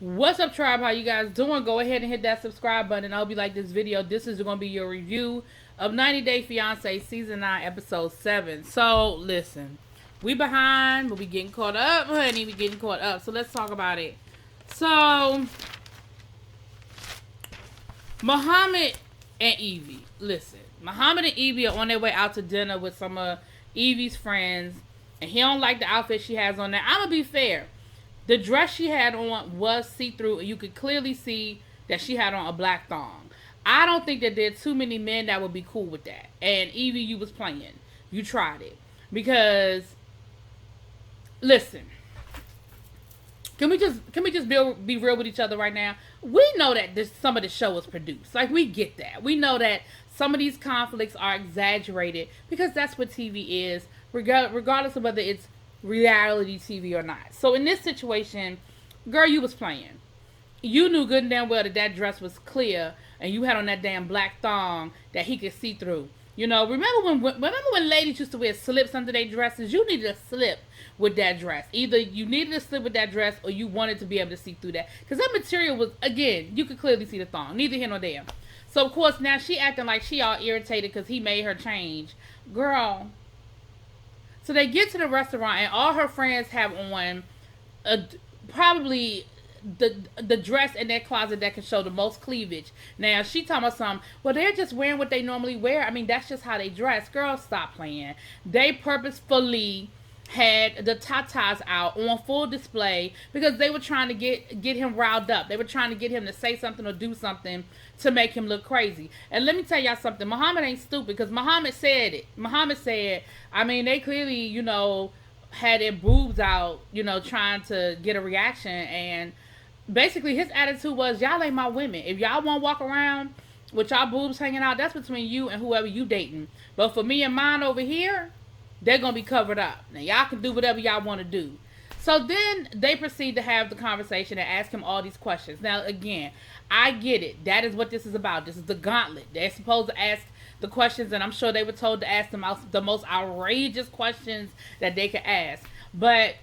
What's up, tribe? How you guys doing? Go ahead and hit that subscribe button. And I hope you like this video. This is going to be your review of 90 Day Fiancé Season 9, Episode 7. So, listen. We behind, but we getting caught up, honey. We getting caught up. So, let's talk about it. So, Muhammad and Evie. Listen. Muhammad and Evie are on their way out to dinner with some of Evie's friends. And he don't like the outfit she has on there. I'm going to be fair. The dress she had on was see-through, and you could clearly see that she had on a black thong. I don't think that there are too many men that would be cool with that. And Evie, you was playing. You tried it. Because, listen, can we just be real with each other right now? We know that some of the show is produced. Like, we get that. We know that some of these conflicts are exaggerated because that's what TV is, regardless of whether it's reality TV or not. So in this situation, girl, you was playing. You knew good and damn well that dress was clear and you had on that damn black thong that he could see through. You know, remember when ladies used to wear slips under their dresses? You needed a slip with that dress. Either you needed a slip with that dress or you wanted to be able to see through that. Because that material was, again, you could clearly see the thong. Neither here nor there. So, of course, now she acting like she all irritated because he made her change. Girl. So they get to the restaurant and all her friends have on probably the dress in their closet that can show the most cleavage. Now she talking about something. Well, they're just wearing what they normally wear. I mean, that's just how they dress. Girl, stop playing. They purposefully had the tatas out on full display because they were trying to get him riled up. They were trying to get him to say something or do something to make him look crazy. And let me tell y'all something. Muhammad ain't stupid because Muhammad said it. Muhammad said, I mean, they clearly, you know, had their boobs out, you know, trying to get a reaction. And basically his attitude was, y'all ain't my women. If y'all want to walk around with y'all boobs hanging out, that's between you and whoever you dating. But for me and mine over here, they're going to be covered up. Now, y'all can do whatever y'all want to do. So then they proceed to have the conversation and ask him all these questions. Now, again, I get it. That is what this is about. This is the gauntlet. They're supposed to ask the questions, and I'm sure they were told to ask the most outrageous questions that they could ask. But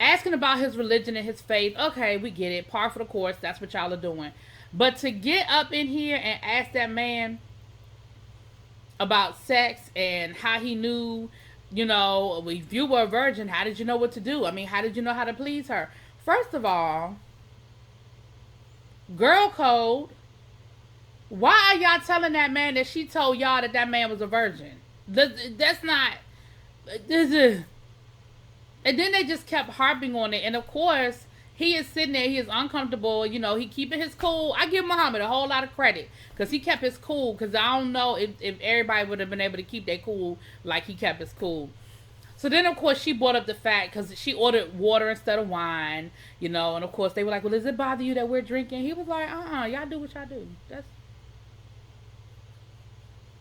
asking about his religion and his faith, okay, we get it. Par for the course. That's what y'all are doing. But to get up in here and ask that man about sex and how he knew, you know, if you were a virgin, how did you know what to do? I mean, how did you know how to please her? First of all, girl code. Why are y'all telling that man that she told y'all that man was a virgin? That's not. This is. And then they just kept harping on it. And of course, he is sitting there. He is uncomfortable. You know, he keeping his cool. I give Muhammad a whole lot of credit because he kept his cool. Because I don't know if everybody would have been able to keep their cool like he kept his cool. So then, of course, she brought up the fact because she ordered water instead of wine. You know, and of course, they were like, well, does it bother you that we're drinking? He was like, y'all do what y'all do.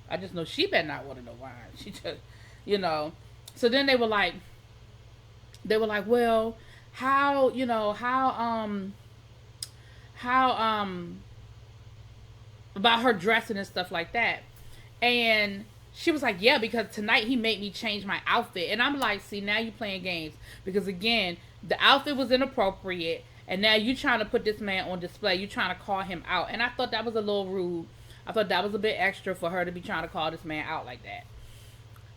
I just know she better not order no wine. She just, you know. So then they were like, well, how about her dressing and stuff like that. And she was like, yeah, because tonight he made me change my outfit. And I'm like, see, now you playing games. Because again, the outfit was inappropriate. And now you trying to put this man on display. You trying to call him out. And I thought that was a little rude. I thought that was a bit extra for her to be trying to call this man out like that.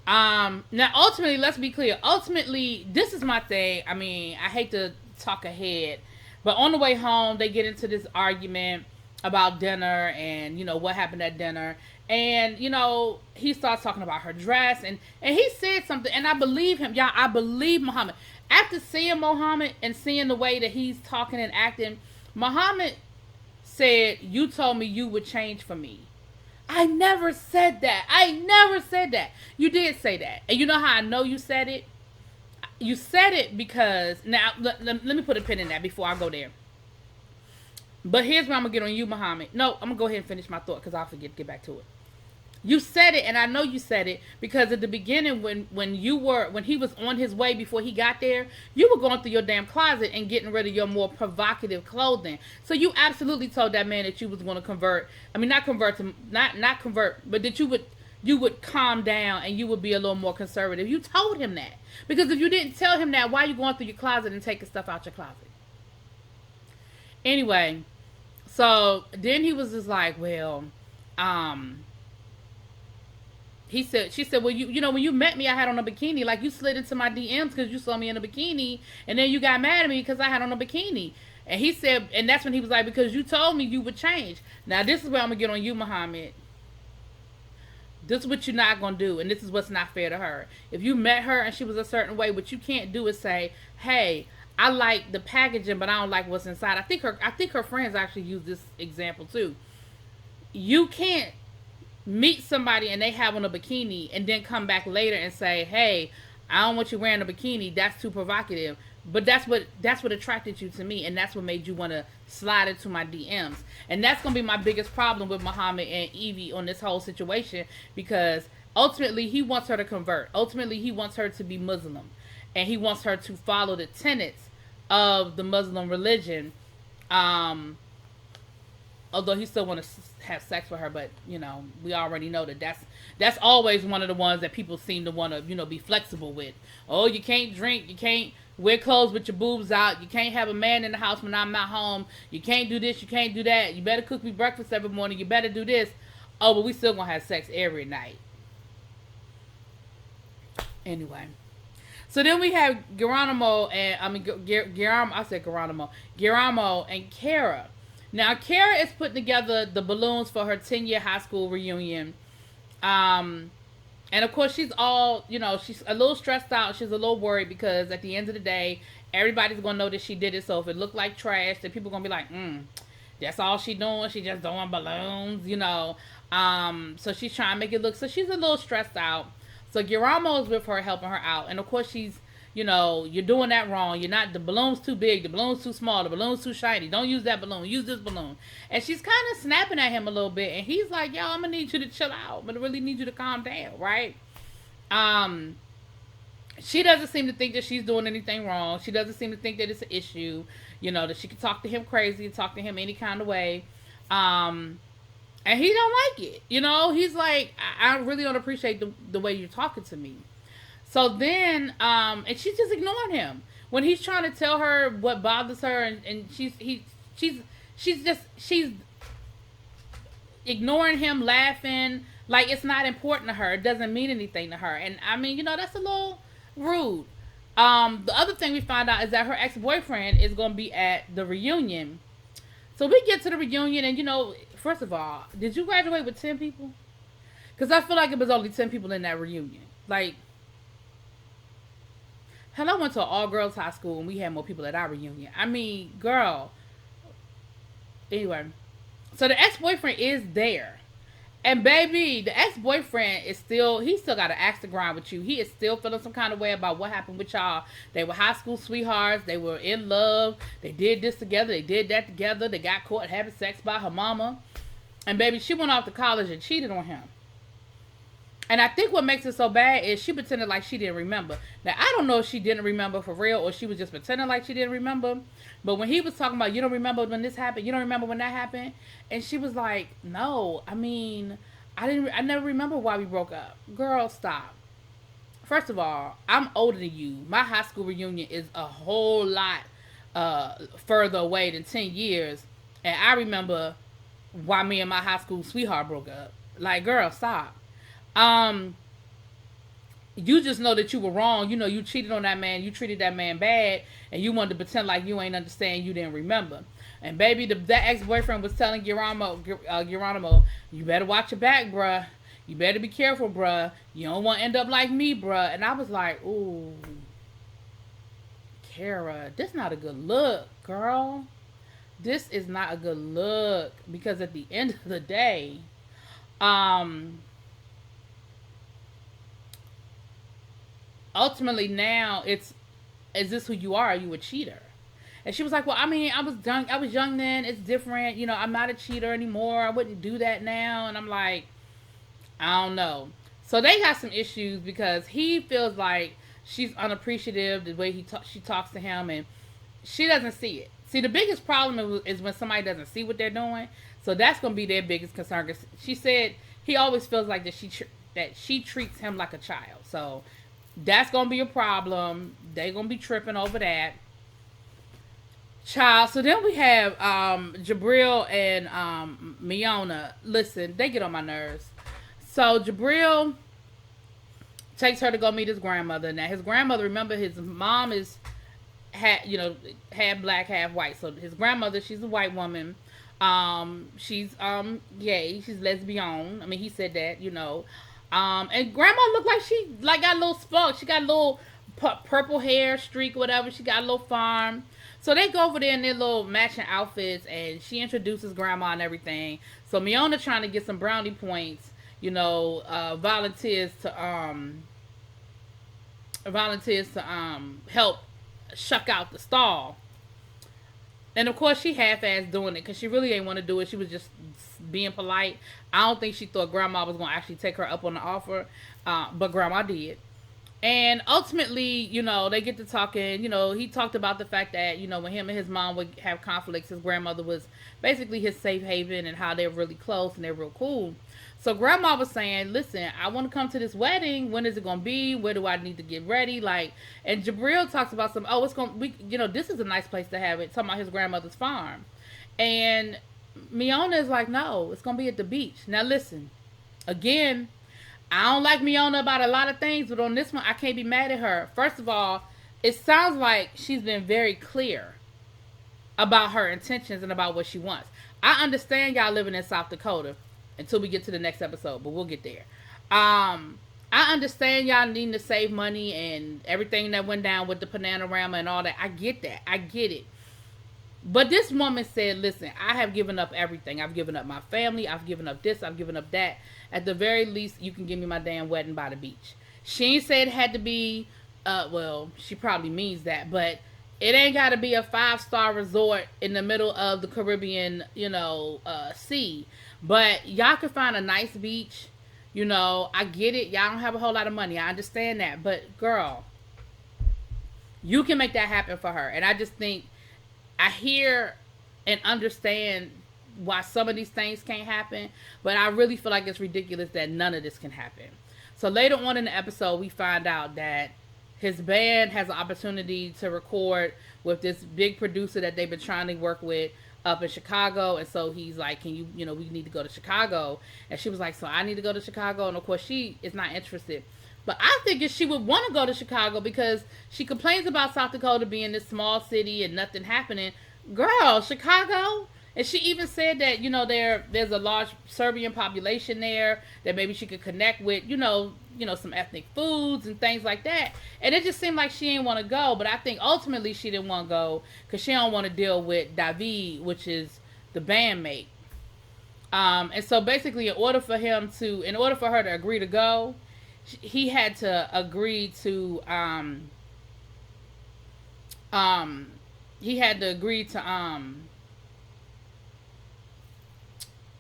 Now, ultimately, let's be clear. Ultimately, this is my thing. I mean, I hate to talk ahead. But on the way home, they get into this argument about dinner and, you know, what happened at dinner. And, you know, he starts talking about her dress. And he said something. And I believe him. Y'all, I believe Muhammad. After seeing Muhammad and seeing the way that he's talking and acting, Muhammad said, you told me you would change for me. I never said that. I never said that. You did say that. And you know how I know you said it? You said it because, now, let me put a pin in that before I go there. But here's where I'm going to get on you, Muhammad. No, I'm going to go ahead and finish my thought because I'll forget to get back to it. You said it, and I know you said it because at the beginning when he was on his way before he got there, you were going through your damn closet and getting rid of your more provocative clothing. So you absolutely told that man that you was going to convert. I mean, not convert, but that you would calm down and you would be a little more conservative. You told him that. Because if you didn't tell him that, why are you going through your closet and taking stuff out your closet? Anyway, so then he was just like, well, um, she said, well, you know, when you met me, I had on a bikini. Like, you slid into my DMs because you saw me in a bikini, and then you got mad at me because I had on a bikini. And he said, and that's when he was like, because you told me you would change. Now, this is where I'm going to get on you, Muhammad. This is what you're not going to do, and this is what's not fair to her. If you met her and she was a certain way, what you can't do is say, hey, I like the packaging, but I don't like what's inside. I think her friends actually use this example too. You can't meet somebody and they have on a bikini and then come back later and say, hey, I don't want you wearing a bikini. That's too provocative. But that's what attracted you to me, and that's what made you want to slide into my DMs. And that's going to be my biggest problem with Muhammad and Evie on this whole situation, because ultimately he wants her to convert. Ultimately he wants her to be Muslim, and he wants her to follow the tenets of the Muslim religion. Although he still want to have sex with her, but you know, we already know that that's always one of the ones that people seem to want to, you know, be flexible with. Oh, you can't drink, you can't wear clothes with your boobs out, you can't have a man in the house when I'm not home, you can't do this, you can't do that, you better cook me breakfast every morning, you better do this. Oh, but we still gonna have sex every night. Anyway. So then we have Geronimo and Kara. Now, Kara is putting together the balloons for her 10-year high school reunion. And of course, she's all, you know, she's a little stressed out. She's a little worried because at the end of the day, everybody's going to know that she did it. So if it looked like trash, then people are going to be like, that's all she doing. She just doing balloons, you know. So she's trying to make it look, so she's a little stressed out. So Geronimo is with her, helping her out. And of course, she's, you know, you're doing that wrong. You're not, the balloon's too big, the balloon's too small, the balloon's too shiny. Don't use that balloon. Use this balloon. And she's kind of snapping at him a little bit. And he's like, yo, I'm going to need you to chill out. I'm going to really need you to calm down, right? She doesn't seem to think that she's doing anything wrong. She doesn't seem to think that it's an issue. You know, that she can talk to him crazy, talk to him any kind of way. And he don't like it. You know, he's like, I really don't appreciate the way you're talking to me. So then, and she's just ignoring him when he's trying to tell her what bothers her, and she's ignoring him, laughing like it's not important to her. It doesn't mean anything to her. And I mean, you know, that's a little rude. The other thing we found out is that her ex-boyfriend is going to be at the reunion. So we get to the reunion, and you know, first of all, did you graduate with 10 people? Because I feel like it was only 10 people in that reunion. Like, hell, I went to an all-girls high school and we had more people at our reunion. I mean, girl. Anyway, so the ex-boyfriend is there. And baby, the ex-boyfriend is still, he still got an axe to grind with you. He is still feeling some kind of way about what happened with y'all. They were high school sweethearts. They were in love. They did this together. They did that together. They got caught having sex by her mama. And baby, she went off to college and cheated on him. And I think what makes it so bad is she pretended like she didn't remember. Now, I don't know if she didn't remember for real or she was just pretending like she didn't remember. But when he was talking about, you don't remember when this happened, you don't remember when that happened, and she was like, no, I mean, I never remember why we broke up. Girl, stop. First of all, I'm older than you. My high school reunion is a whole lot further away than 10 years. And I remember why me and my high school sweetheart broke up. Like, girl, stop. You just know that you were wrong. You know, you cheated on that man. You treated that man bad. And you wanted to pretend like you ain't understand. You didn't remember. And baby, that ex-boyfriend was telling Geronimo, you better watch your back, bruh. You better be careful, bruh. You don't want to end up like me, bruh. And I was like, ooh, Kara, this not a good look, girl. This is not a good look. Because at the end of the day, ultimately now is this who you are? Are you a cheater? And she was like, well, I mean, I was young then. It's different. You know, I'm not a cheater anymore. I wouldn't do that now. And I'm like, I don't know. So they got some issues because he feels like she's unappreciative the way she talks to him, and she doesn't see it. See, the biggest problem is when somebody doesn't see what they're doing. So that's going to be their biggest concern. Cause she said he always feels like that she treats him like a child. So that's going to be a problem. They're going to be tripping over that. Child. So then we have Jabril and Miona. Listen, they get on my nerves. So Jabril takes her to go meet his grandmother. Now his grandmother, remember, his mom is half black, half white. So his grandmother, she's a white woman. She's gay. She's lesbian. I mean, he said that, and grandma looked like she got a little spark. She got a little purple hair streak, whatever. She got a little farm. So they go over there in their little matching outfits, and she introduces grandma and everything. So Miona, trying to get some brownie points, volunteers to help shuck out the stall. And of course she half-assed doing it because she really ain't want to do it. She was just being polite. I don't think she thought grandma was going to actually take her up on the offer, but grandma did. And ultimately, they get to talking. He talked about the fact that, when him and his mom would have conflicts, his grandmother was basically his safe haven, and how they're really close and they're real cool. So grandma was saying, listen, I want to come to this wedding. When is it going to be? Where do I need to get ready? And Jabril talks about this is a nice place to have it. Talking about his grandmother's farm. And Miona is like, no, it's going to be at the beach. Now listen, again, I don't like Miona about a lot of things, but on this one, I can't be mad at her. First of all, it sounds like she's been very clear about her intentions and about what she wants. I understand y'all living in South Dakota until we get to the next episode, but we'll get there. I understand y'all needing to save money and everything that went down with the Panorama and all that. I get that. I get it. But this woman said, listen, I have given up everything. I've given up my family. I've given up this. I've given up that. At the very least, you can give me my damn wedding by the beach. She ain't said it had to be, she probably means that, but it ain't got to be a 5-star resort in the middle of the Caribbean, sea. But y'all can find a nice beach. I get it. Y'all don't have a whole lot of money. I understand that. But, girl, you can make that happen for her. And I just think, I hear and understand why some of these things can't happen, but I really feel like it's ridiculous that none of this can happen. So later on in the episode, we find out that his band has an opportunity to record with this big producer that they've been trying to work with up in Chicago. And so he's like, can you, we need to go to Chicago. And she was like, so I need to go to Chicago. And of course she is not interested. But I figured she would want to go to Chicago because she complains about South Dakota being this small city and nothing happening. Girl, Chicago? And she even said that, there's a large Serbian population there that maybe she could connect with, some ethnic foods and things like that. And it just seemed like she didn't want to go. But I think ultimately she didn't want to go because she don't want to deal with David, which is the bandmate. And so basically in order for her to agree to go, he had to agree to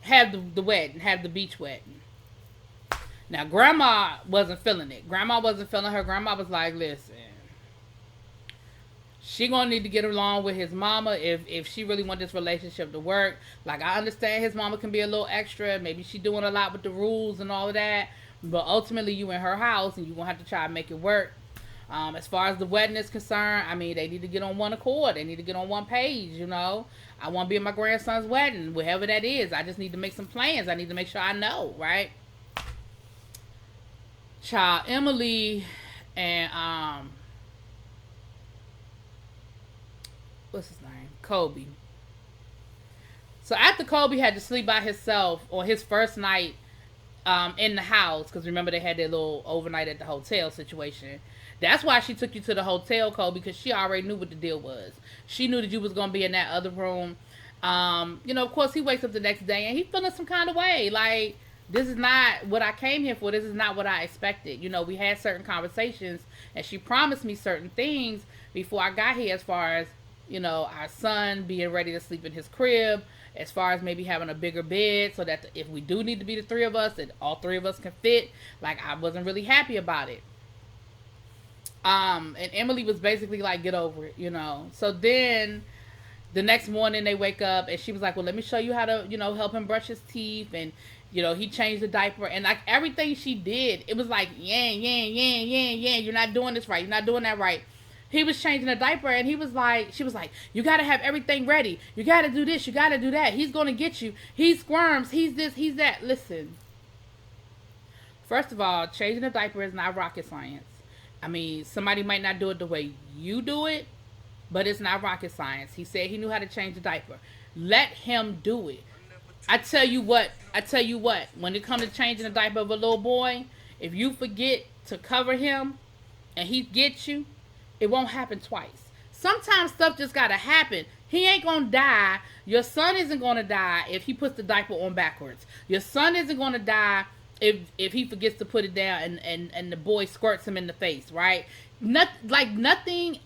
have the wedding, have the beach wedding. Now grandma wasn't feeling it. Grandma wasn't feeling her. Grandma was like, listen, she gonna need to get along with his mama if she really want this relationship to work. Like, I understand his mama can be a little extra. Maybe she doing a lot with the rules and all of that. But ultimately, you in her house, and you're going to have to try to make it work. As far as the wedding is concerned, I mean, they need to get on one accord. They need to get on one page, I want to be at my grandson's wedding, whatever that is. I just need to make some plans. I need to make sure I know, right? Child, Emily and, what's his name? Kobe. So after Kobe had to sleep by himself on his first night in the house, because remember they had their little overnight at the hotel situation. That's why she took you to the hotel, Cole, because she already knew what the deal was. She knew that you was going to be in that other room. Of course, he wakes up the next day and he's feeling some kind of way. Like, this is not what I came here for. This is not what I expected. We had certain conversations and she promised me certain things before I got here, as far as, our son being ready to sleep in his crib, as far as maybe having a bigger bed so that if we do need to be the three of us, that all three of us can fit. Like, I wasn't really happy about it. And Emily was basically like, get over it, So then the next morning they wake up and she was like, well, let me show you how to, help him brush his teeth. And, he changed the diaper. And like everything she did, it was like, yeah. You're not doing this right. You're not doing that right. he was changing a diaper, and she was like, you got to have everything ready. You got to do this. You got to do that. He's going to get you. He squirms. He's this. He's that. Listen. First of all, changing a diaper is not rocket science. I mean, somebody might not do it the way you do it, but it's not rocket science. He said he knew how to change a diaper. Let him do it. I tell you what, when it comes to changing the diaper of a little boy, if you forget to cover him and he gets you, it won't happen twice. Sometimes stuff just gotta happen. He ain't gonna die. Your son isn't gonna die if he puts the diaper on backwards. Your son isn't gonna die if he forgets to put it down and the boy squirts him in the face, right? Nothing,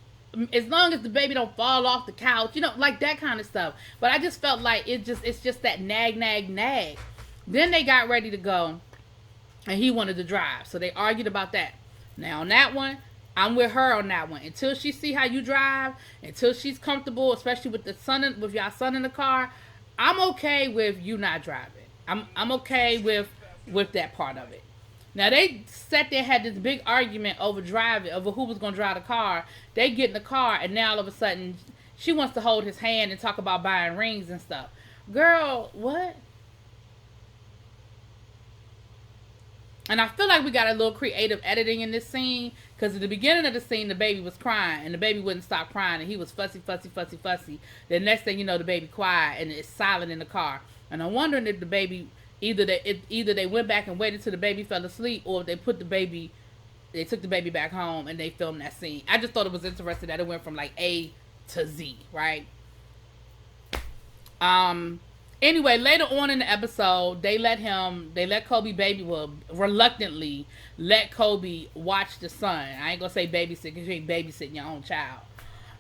as long as the baby don't fall off the couch, like that kind of stuff. But I just felt like it's just that nag. Then they got ready to go, and he wanted to drive, so they argued about that. Now on that one, I'm with her on that one. Until she see how you drive, until she's comfortable, especially with with y'all son in the car, I'm okay with you not driving. I'm okay with that part of it. Now they sat there, had this big argument over who was gonna drive the car. They get in the car, and now all of a sudden she wants to hold his hand and talk about buying rings and stuff. Girl, what? And I feel like we got a little creative editing in this scene, because at the beginning of the scene, the baby was crying, and the baby wouldn't stop crying, and he was fussy. The next thing you know, the baby quiet, and it's silent in the car. And I'm wondering if the baby, either they went back and waited till the baby fell asleep, or if they took the baby back home and they filmed that scene. I just thought it was interesting that it went from like A to Z, right? Anyway, later on in the episode, they let Kobe reluctantly let Kobe watch the son. I ain't gonna say babysit, because you ain't babysitting your own child.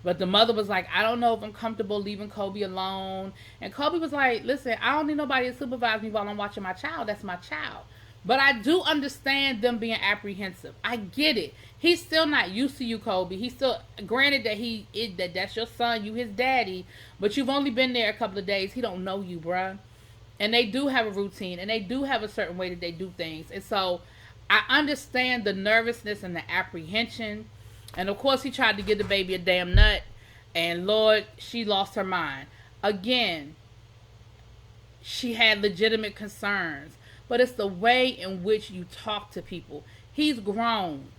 But the mother was like, I don't know if I'm comfortable leaving Kobe alone. And Kobe was like, listen, I don't need nobody to supervise me while I'm watching my child. That's my child. But I do understand them being apprehensive. I get it. He's still not used to you, Kobe. He's still, granted that that's your son, you his daddy, but you've only been there a couple of days. He don't know you, bruh. And they do have a routine, and they do have a certain way that they do things. And so I understand the nervousness and the apprehension. And of course, he tried to give the baby a damn nut, and Lord, she lost her mind. Again, she had legitimate concerns, but it's the way in which you talk to people. He's grown,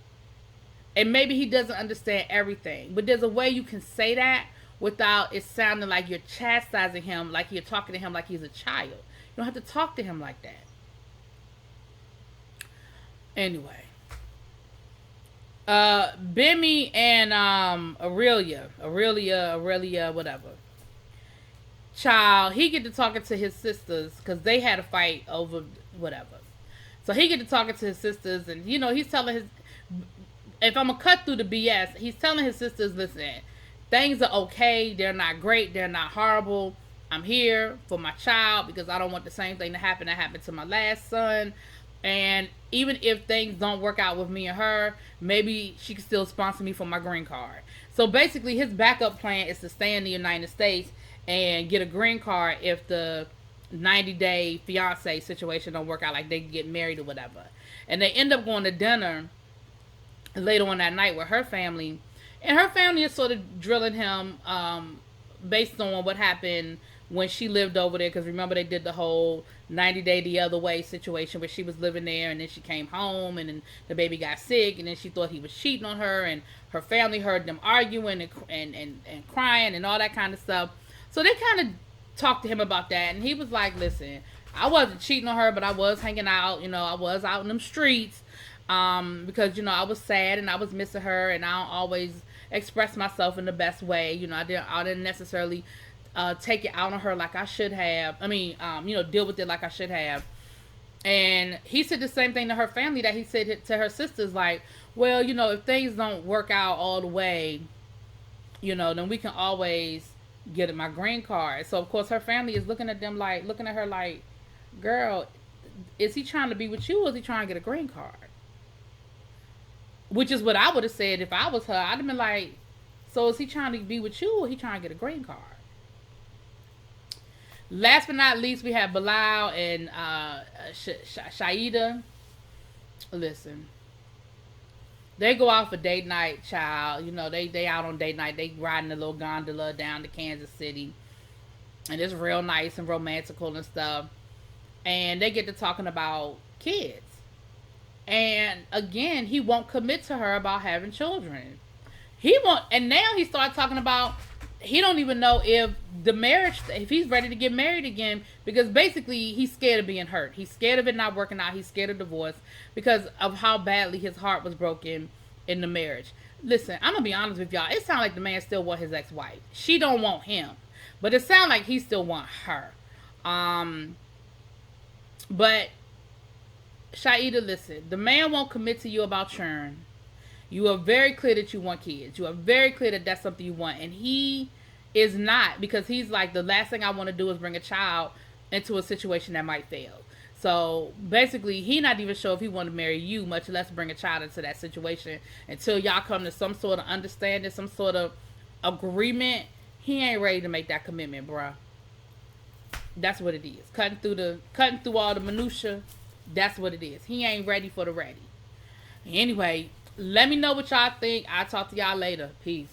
and maybe he doesn't understand everything, but there's a way you can say that without it sounding like you're chastising him, like you're talking to him like he's a child. You don't have to talk to him like that. Anyway. Bimmy and Aurelia, whatever. Child, he get to talking to his sisters, because they had a fight over whatever. So he get to talking to his sisters, and he's telling if I'm gonna cut through the BS, he's telling his sisters, listen, things are okay, they're not great, they're not horrible. I'm here for my child, because I don't want the same thing that happened to my last son. And even if things don't work out with me and her, maybe she can still sponsor me for my green card. So basically, his backup plan is to stay in the United States and get a green card if the 90-day fiancé situation don't work out, like they get married or whatever. And they end up going to dinner later on that night with her family. And her family is sort of drilling him based on what happened when she lived over there, because remember they did the whole 90-day the other way situation where she was living there, and then she came home, and then the baby got sick, and then she thought he was cheating on her, and her family heard them arguing and crying and all that kind of stuff. So they kind of talked to him about that, and he was like, listen, I wasn't cheating on her, but I was hanging out, I was out in them streets, because I was sad and I was missing her, and I don't always express myself in the best way. I didn't necessarily take it out on her like I should have. Deal with it like I should have. And he said the same thing to her family that he said to her sisters, like, well, if things don't work out all the way, then we can always get my green card. So of course her family is looking at her like, girl, is he trying to be with you, or is he trying to get a green card? Which is what I would have said if I was her. I'd have been like, so is he trying to be with you, or is he trying to get a green card? Last but not least, we have Bilal and Shaida. Listen, They go out for date night, child. You know, they out on date night. They riding a little gondola down to Kansas City. And it's real nice and romantical and stuff. And they get to talking about kids. And again, he won't commit to her about having children. He won't, and now he started talking about he don't even know if the marriage, if he's ready to get married again, because basically he's scared of being hurt. He's scared of it not working out. He's scared of divorce because of how badly his heart was broken in the marriage. Listen, I'm gonna be honest with y'all. It sounds like the man still want his ex-wife. She don't want him, but it sounds like he still want her. But Shaida, listen, the man won't commit to you about churn. You are very clear that you want kids. You are very clear that that's something you want. And he is not, because he's like, the last thing I want to do is bring a child into a situation that might fail. So basically, he not even sure if he want to marry you, much less bring a child into that situation until y'all come to some sort of understanding, some sort of agreement. He ain't ready to make that commitment, bruh. That's what it is. Cutting through all the minutia. That's what it is. He ain't ready for the ready. Anyway, let me know what y'all think. I'll talk to y'all later. Peace.